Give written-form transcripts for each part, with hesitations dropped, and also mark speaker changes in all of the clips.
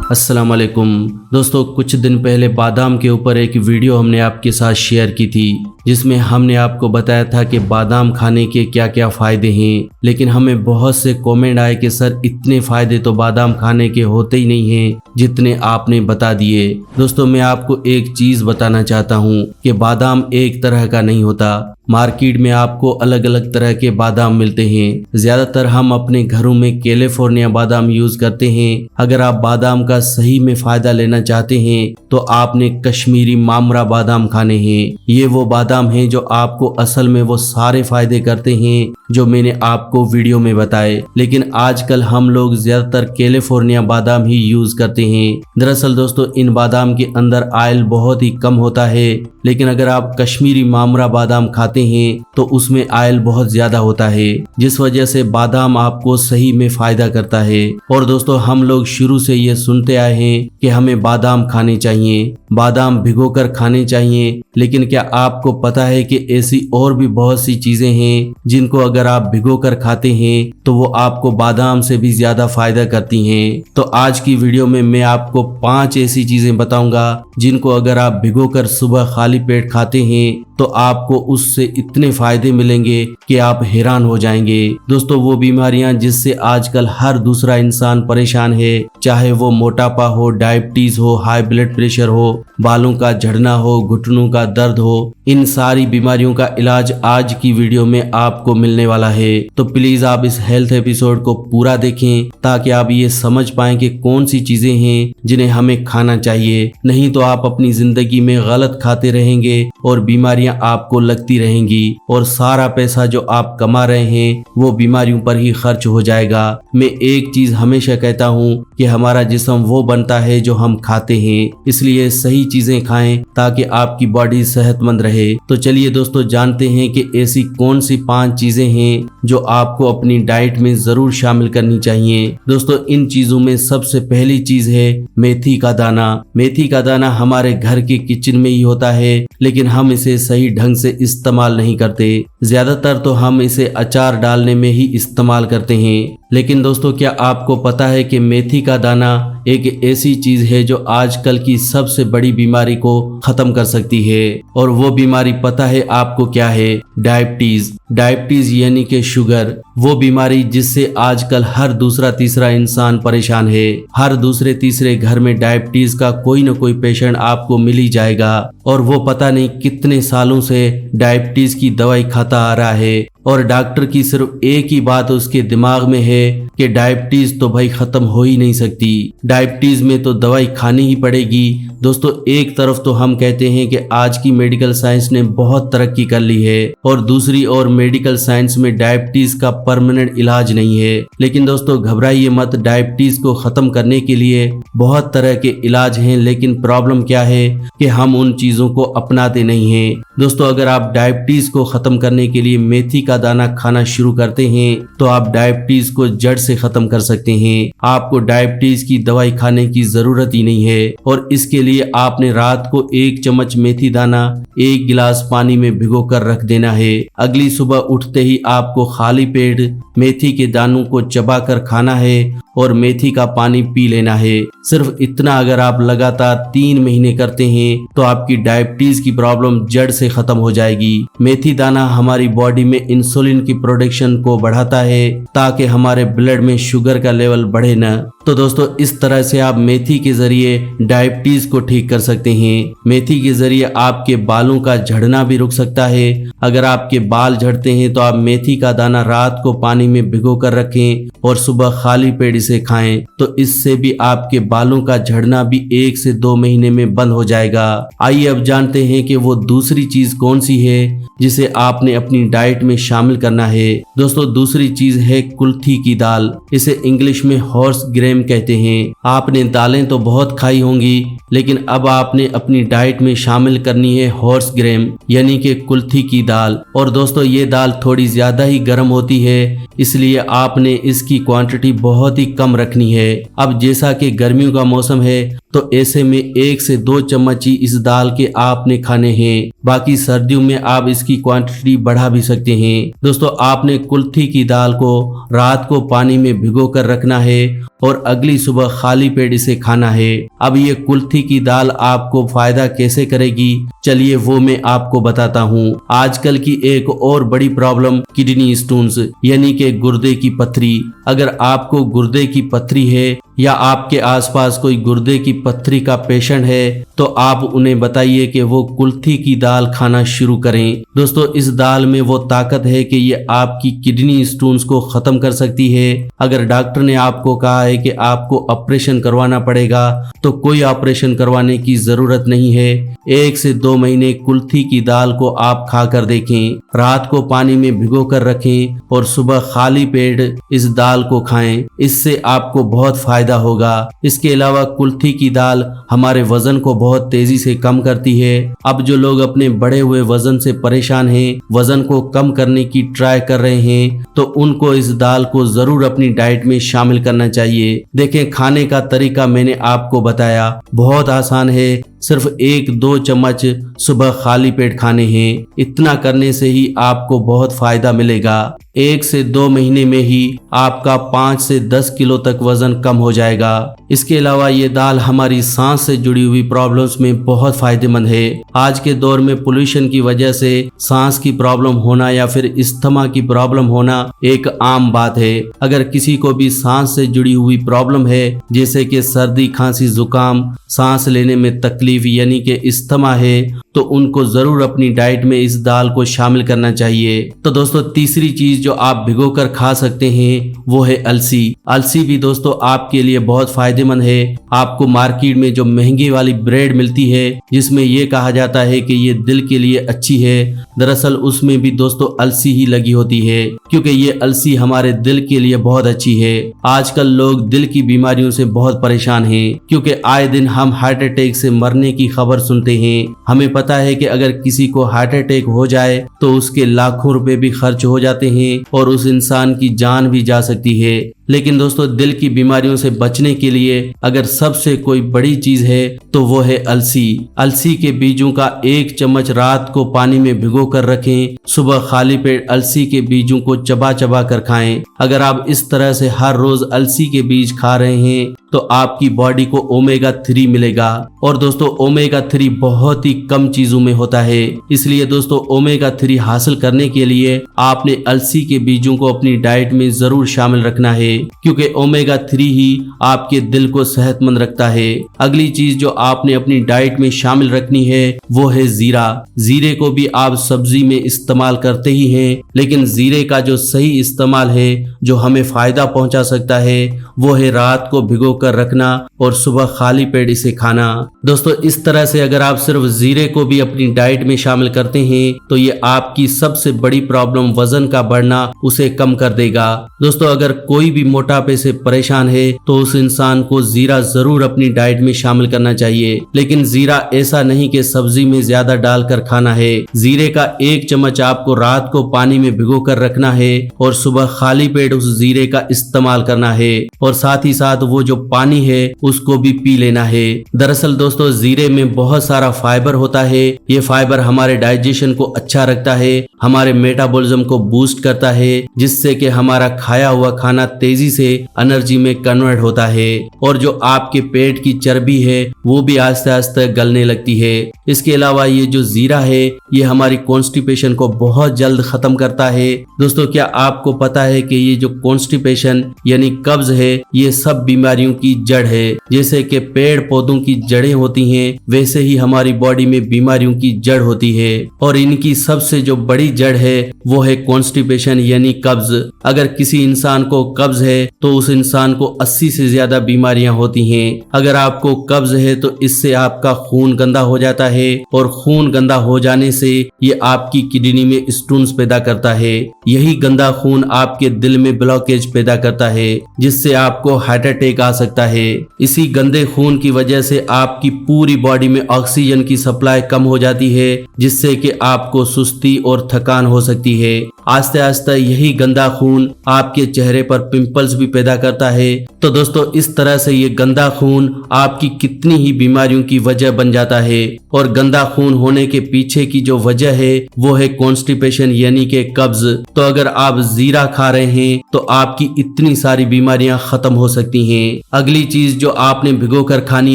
Speaker 1: अस्सलाम वालेकुम दोस्तों, कुछ दिन पहले बादाम के ऊपर एक वीडियो हमने आपके साथ शेयर की थी जिसमें हमने आपको बताया था कि बादाम खाने के क्या क्या फ़ायदे हैं। लेकिन हमें बहुत से कमेंट आए कि सर इतने फ़ायदे तो बादाम खाने के होते ही नहीं हैं जितने आपने बता दिए। दोस्तों, मैं आपको एक चीज़ बताना चाहता हूँ कि बादाम एक तरह का नहीं होता। मार्केट में आपको अलग अलग तरह के बादाम मिलते हैं। ज़्यादातर हम अपने घरों में कैलिफोर्निया बादाम यूज़ करते हैं। अगर आप बादाम का सही में फ़ायदा लेना चाहते हैं तो आपने कश्मीरी मामरा बादाम खाने हैं। ये वो बादाम हैं जो आपको असल में वो सारे फ़ायदे करते हैं जो मैंने आपको वीडियो में बताए। लेकिन आजकल हम लोग ज़्यादातर कैलिफोर्निया बादाम ही यूज़ करते हैं। दरअसल दोस्तों, इन बादाम के अंदर ऑयल बहुत ही कम होता है, लेकिन अगर आप कश्मीरी मामरा बादाम खाते हैं तो उसमें ऑयल बहुत ज्यादा होता है, जिस वजह से बादाम आपको सही में फायदा करता है। और दोस्तों, हम लोग शुरू से ये सुनते आए हैं कि हमें बादाम खाने चाहिए, बादाम भिगोकर खाने चाहिए। लेकिन क्या आपको पता है कि ऐसी और भी बहुत सी चीजें हैं जिनको अगर आप भिगोकर खाते हैं तो वो आपको बादाम से भी ज्यादा फायदा करती हैं। तो आज की वीडियो में मैं आपको 5 ऐसी चीजें बताऊंगा जिनको अगर आप भिगोकर सुबह खाली पेट खाते हैं तो आपको उससे इतने फायदे मिलेंगे कि आप हैरान हो जाएंगे। दोस्तों, वो बीमारियां जिससे आजकल हर दूसरा इंसान परेशान है, चाहे वो मोटापा हो, डायबिटीज हो, हाई ब्लड प्रेशर हो, बालों का झड़ना हो, घुटनों का दर्द हो, इन सारी बीमारियों का इलाज आज की वीडियो में आपको मिलने वाला है। तो प्लीज आप इस हेल्थ एपिसोड को पूरा देखें ताकि आप ये समझ पाएं कि कौन सी चीजें हैं जिन्हें हमें खाना चाहिए। नहीं तो आप अपनी जिंदगी में गलत खाते रहेंगे और बीमारियां आपको लगती रहेंगी और सारा पैसा जो आप कमा रहे हैं वो बीमारियों पर ही खर्च हो जाएगा। मैं एक चीज हमेशा कहता हूँ कि हमारा जिस्म वो बनता है जो हम खाते हैं, इसलिए सही चीजें खाएं ताकि आपकी बॉडी सेहतमंद रहे। तो चलिए दोस्तों, जानते हैं कि ऐसी कौन सी 5 चीजें हैं जो आपको अपनी डाइट में जरूर शामिल करनी चाहिए। दोस्तों, इन चीजों में सबसे पहली चीज है मेथी का दाना। मेथी का दाना हमारे घर के किचन में ही होता है, लेकिन हम इसे सही ढंग से इस्तेमाल नहीं करते। ज्यादातर तो हम इसे अचार डालने में ही इस्तेमाल करते हैं। लेकिन दोस्तों, क्या आपको पता है कि मेथी का दाना एक ऐसी चीज है जो आजकल की सबसे बड़ी बीमारी को खत्म कर सकती है। और वो बीमारी पता है आपको क्या है? डायबिटीज। डायबिटीज यानी कि शुगर, वो बीमारी जिससे आजकल हर दूसरा तीसरा इंसान परेशान है। हर दूसरे तीसरे घर में डायबिटीज का कोई न कोई पेशेंट आपको मिल ही जाएगा और वो पता नहीं कितने सालों से डायबिटीज की दवाई खाता आ रहा है। और डॉक्टर की सिर्फ एक ही बात उसके दिमाग में है कि डायबिटीज तो भाई खत्म हो ही नहीं सकती, डायबिटीज में तो दवाई खानी ही पड़ेगी। दोस्तों, एक तरफ तो हम कहते हैं कि आज की मेडिकल साइंस ने बहुत तरक्की कर ली है और दूसरी ओर मेडिकल साइंस में डायबिटीज का परमानेंट इलाज नहीं है। लेकिन दोस्तों, घबराइए मत, डायबिटीज को खत्म करने के लिए बहुत तरह के इलाज हैं। लेकिन प्रॉब्लम क्या है कि हम उन चीजों को अपनाते नहीं हैं। दोस्तों, अगर आप डायबिटीज को खत्म करने के लिए मेथी का दाना खाना शुरू करते हैं तो आप डायबिटीज को जड़ से खत्म कर सकते हैं। आपको डायबिटीज की दवाई खाने की जरूरत ही नहीं है। और इसके लिए आपने रात को 1 चम्मच मेथी दाना 1 गिलास पानी में भिगोकर रख देना है। अगली सुबह उठते ही आपको खाली पेट मेथी के दानों को चबाकर खाना है और मेथी का पानी पी लेना है। सिर्फ इतना अगर आप लगातार 3 महीने करते हैं तो आपकी डायबिटीज की प्रॉब्लम जड़ से खत्म हो जाएगी। मेथी दाना हमारी बॉडी में इंसुलिन की प्रोडक्शन को बढ़ाता है ताकि हमारे ब्लड में शुगर का लेवल बढ़े न। तो दोस्तों, इस तरह से आप मेथी के जरिए डायबिटीज को ठीक कर सकते हैं। मेथी के जरिए आपके बालों का झड़ना भी रुक सकता है। अगर आपके बाल झड़ते हैं तो आप मेथी का दाना रात को पानी में भिगो कर रखें और सुबह खाली पेट इसे खाएं, तो इससे भी आपके बालों का झड़ना भी 1 से 2 महीने में बंद हो जाएगा। आइए अब जानते हैं कि वो दूसरी चीज कौन सी है जिसे आपने अपनी डाइट में शामिल करना है। दोस्तों, दूसरी चीज है कुल्थी की दाल। इसे इंग्लिश में हॉर्स ग्रेन कहते हैं। आपने दालें तो बहुत खाई होंगी, लेकिन अब आपने अपनी डाइट में शामिल करनी है हॉर्स ग्रेन यानी कि कुल्थी की दाल। और दोस्तों, ये दाल थोड़ी ज्यादा ही गर्म होती है, इसलिए आपने इसकी क्वांटिटी बहुत ही कम रखनी है। अब जैसा कि गर्मियों का मौसम है तो ऐसे में 1 से 2 चम्मच ही इस दाल के आपने खाने हैं। बाकी सर्दियों में आप इसकी क्वांटिटी बढ़ा भी सकते हैं। दोस्तों आपने कुल्थी की दाल को रात को पानी में भिगो कर रखना है और अगली सुबह खाली पेट इसे खाना है। अब ये कुल्थी की दाल आपको फायदा कैसे करेगी, चलिए वो मैं आपको बताता हूँ। आजकल की एक और बड़ी प्रॉब्लम किडनी स्टोन्स यानी कि गुर्दे की पथरी। अगर आपको गुर्दे की पथरी है या आपके आसपास कोई गुर्दे की पथरी का पेशेंट है तो आप उन्हें बताइए कि वो कुल्थी की दाल खाना शुरू करें। दोस्तों इस दाल में वो ताकत है कि ये आपकी किडनी स्टोन्स को खत्म कर सकती है। अगर डॉक्टर ने आपको कहा है कि आपको ऑपरेशन करवाना पड़ेगा तो कोई ऑपरेशन करवाने की जरूरत नहीं है। 1 से 2 महीने कुल्थी की दाल को आप खा कर देखें, रात को पानी में भिगो कर रखें और सुबह खाली पेट इस दाल को खाएं। इससे आपको बहुत फायदा होगा। इसके अलावा कुल्थी की दाल हमारे वजन को बहुत तेजी से कम करती है। अब जो लोग अपने बढ़े हुए वजन से परेशान हैं, वजन को कम करने की ट्राई कर रहे हैं, तो उनको इस दाल को जरूर अपनी डाइट में शामिल करना चाहिए। देखें खाने का तरीका मैंने आपको बताया, बहुत आसान है। सिर्फ 1-2 चम्मच सुबह खाली पेट खाने हैं। इतना करने से ही आपको बहुत फायदा मिलेगा। 1 से 2 महीने में ही आपका 5 से 10 किलो तक वजन कम हो जाएगा। इसके अलावा ये दाल हमारी सांस से जुड़ी हुई प्रॉब्लम्स में बहुत फायदेमंद है। आज के दौर में पोल्यूशन की वजह से सांस की प्रॉब्लम होना या फिर अस्थमा की प्रॉब्लम होना एक आम बात है। अगर किसी को भी सांस से जुड़ी हुई प्रॉब्लम है जैसे कि सर्दी, खांसी, जुकाम, सांस लेने में तकलीफ यानी कि अस्थमा है, तो उनको जरूर अपनी डाइट में इस दाल को शामिल करना चाहिए। तो दोस्तों तीसरी चीज जो आप भिगो कर खा सकते हैं वो है अलसी। अलसी भी दोस्तों आपके लिए बहुत फायदेमंद है। आपको मार्केट में जो महंगी वाली ब्रेड मिलती है जिसमें ये कहा जाता है कि ये दिल के लिए अच्छी है, दरअसल उसमें भी दोस्तों अलसी ही लगी होती है, क्योंकि ये अलसी हमारे दिल के लिए बहुत अच्छी है। आजकल लोग दिल की बीमारियों से बहुत परेशान हैं, क्योंकि आए दिन हम हार्ट अटैक से मरने की खबर सुनते हैं। हमें पता है कि अगर किसी को हार्ट अटैक हो जाए तो उसके लाखों रुपए भी खर्च हो जाते हैं और उस इंसान की जान भी जा सकती है। लेकिन दोस्तों दिल की बीमारियों से बचने के लिए अगर सबसे कोई बड़ी चीज है तो वो है अलसी। अलसी के बीजों का 1 चम्मच रात को पानी में भिगो कर रखें, सुबह खाली पेट अलसी के बीजों को चबा चबा कर खाएं। अगर आप इस तरह से हर रोज अलसी के बीज खा रहे हैं तो आपकी बॉडी को ओमेगा 3 मिलेगा। और दोस्तों ओमेगा 3 बहुत ही कम चीजों में होता है, इसलिए दोस्तों ओमेगा 3 हासिल करने के लिए आपने अलसी के बीजों को अपनी डाइट में जरूर शामिल रखना है, क्योंकि ओमेगा 3 ही आपके दिल को सेहतमंद रखता है। अगली चीज जो आपने अपनी डाइट में शामिल रखनी है वो है जीरा। जीरे को भी आप सब्जी में इस्तेमाल करते ही हैं, लेकिन जीरे का जो सही इस्तेमाल है जो हमें फायदा पहुंचा सकता है वो है रात को भिगो कर रखना और सुबह खाली पेट इसे खाना। दोस्तों इस तरह से अगर आप सिर्फ जीरे को भी अपनी डाइट में शामिल करते हैं तो ये आपकी सबसे बड़ी प्रॉब्लम वजन का बढ़ना उसे कम कर देगा। दोस्तों अगर कोई भी मोटापे से परेशान है तो उस इंसान को जीरा जरूर अपनी डाइट में शामिल करना चाहिए, लेकिन जीरा ऐसा नहीं कि सब्जी में ज्यादा डालकर खाना है। जीरे का 1 चम्मच आपको रात को पानी में भिगो कर रखना है और सुबह खाली पेट उस जीरे का इस्तेमाल करना है, और साथ ही साथ वो जो पानी है उसको भी पी लेना है। दरअसल दोस्तों जीरे में बहुत सारा फाइबर होता है। ये फाइबर हमारे डाइजेशन को अच्छा रखता है, हमारे मेटाबॉलिज्म को बूस्ट करता है, जिससे कि हमारा खाया हुआ खाना तेजी से एनर्जी में कन्वर्ट होता है, और जो आपके पेट की चर्बी है वो भी आस्ते आस्ते गलने लगती है। इसके अलावा ये जो जीरा है ये हमारी कॉन्स्टिपेशन को बहुत जल्द खत्म करता है। दोस्तों क्या आपको पता है कि ये जो कॉन्स्टिपेशन यानी कब्ज है ये सब बीमारियों की जड़ है। जैसे कि पेड़ पौधों की जड़ें होती हैं वैसे ही हमारी बॉडी में बीमारियों की जड़ होती है, और इनकी सबसे जो बड़ी जड़ है वो है कॉन्स्टिपेशन यानी कब्ज। अगर किसी इंसान को कब्ज है तो उस इंसान को 80 से ज्यादा बीमारियां होती हैं। अगर आपको कब्ज है तो इससे आपका खून गंदा हो जाता है, और खून गंदा हो जाने से ये आपकी किडनी में स्टोन्स पैदा करता है। यही गंदा खून आपके दिल में ब्लॉकेज पैदा करता है, जिससे आपको हार्ट अटैक आ सकता है। इसी गंदे खून की वजह से आपकी पूरी बॉडी में ऑक्सीजन की सप्लाई कम हो जाती है, जिससे कि आपको सुस्ती और थकान हो सकती है। आस्ते आस्ते यही गंदा खून आपके चेहरे पर पिंपल्स भी पैदा करता है। तो दोस्तों इस तरह से ये गंदा खून आपकी कितनी ही बीमारियों की वजह बन जाता है। और गंदा खून होने के पीछे की जो वजह है वो है कॉन्स्टिपेशन यानी कि कब्ज। तो अगर आप जीरा खा रहे हैं तो आपकी इतनी सारी बीमारियां खत्म हो सकती हैं। अगली चीज जो आपने भिगोकर खानी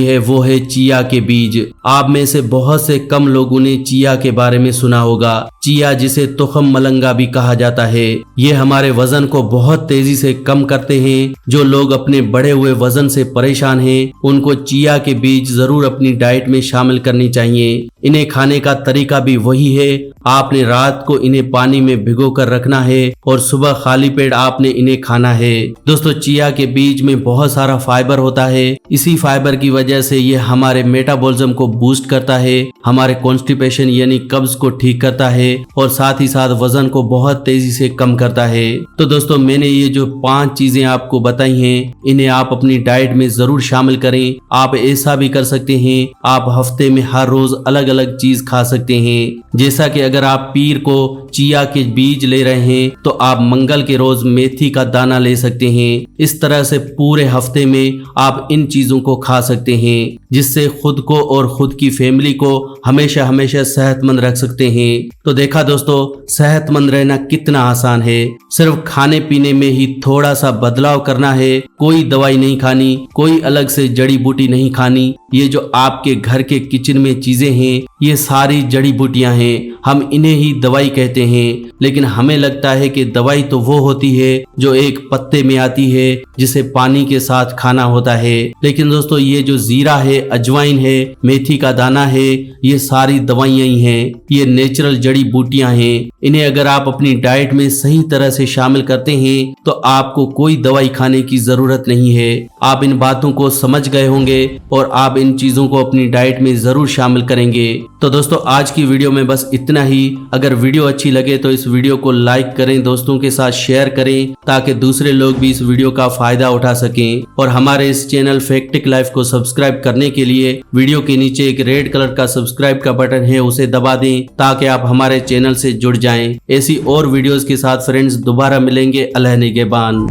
Speaker 1: है वो है चिया के बीज। आप में से बहुत से कम लोगों ने चिया के बारे में सुना होगा। चिया जिसे तुखम मलंगा भी कहा जाता है, ये हमारे वजन को बहुत तेजी से कम करते हैं। जो लोग अपने बढ़े हुए वजन से परेशान हैं उनको चिया के बीज जरूर अपनी डाइट में शामिल करनी चाहिए। इन्हें खाने का तरीका भी वही है। आपने रात को इन्हें पानी में भिगो कर रखना है और सुबह खाली पेट आपने इन्हें खाना है। दोस्तों चिया के बीज में बहुत सारा फाइबर होता है। इसी फाइबर की वजह से ये हमारे मेटाबॉलिज्म को बूस्ट करता है, हमारे कॉन्स्टिपेशन यानी कब्ज को ठीक करता है और साथ ही साथ वजन को बहुत तेजी से कम करता है। तो दोस्तों मैंने ये जो 5 चीजें आपको बताई हैं इन्हें आप अपनी डाइट में जरूर शामिल करें। आप ऐसा भी कर सकते हैं, आप हफ्ते में हर रोज अलग अलग चीज खा सकते हैं। जैसा कि अगर आप पीर को चिया के बीज ले रहे हैं तो आप मंगल के रोज मेथी का दाना ले सकते हैं। इस तरह से पूरे हफ्ते में आप इन चीजों को खा सकते हैं, जिससे खुद को और खुद की फैमिली को हमेशा हमेशा सेहतमंद रख सकते हैं। तो देखा दोस्तों सेहतमंद रहना कितना आसान है। सिर्फ खाने पीने में ही थोड़ा सा बदलाव करना है। कोई दवाई नहीं खानी, कोई अलग से जड़ी बूटी नहीं खानी। ये जो आपके घर के किचन में चीजें हैं ये सारी जड़ी बूटियां हैं। हम इन्हें ही दवाई कहते हैं, लेकिन हमें लगता है कि दवाई तो वो होती है जो एक पत्ते में आती है जिसे पानी के साथ खाना होता है। लेकिन दोस्तों ये जो जीरा है, अजवाइन है, मेथी का दाना है, ये सारी दवाइयां ही हैं। ये नेचुरल जड़ी बूटियां हैं। इन्हें अगर आप अपनी डाइट में सही तरह से शामिल करते हैं तो आपको कोई दवाई खाने की जरूरत नहीं है। आप इन बातों को समझ गए होंगे और आप इन चीजों को अपनी डाइट में जरूर शामिल करेंगे। तो दोस्तों आज की वीडियो में बस इतना ही। अगर वीडियो अच्छी लगे तो इस वीडियो को लाइक करें, दोस्तों के साथ शेयर करें ताकि दूसरे लोग भी इस वीडियो का फायदा उठा सकें। और हमारे इस चैनल फैक्टिक लाइफ को सब्सक्राइब करने के लिए वीडियो के नीचे एक रेड कलर का सब्सक्राइब का बटन है, उसे दबा दें ताकि आप हमारे चैनल से जुड़ जाएं। ऐसी और वीडियोस के साथ फ्रेंड्स दोबारा मिलेंगे। अल्लाह निगहबान।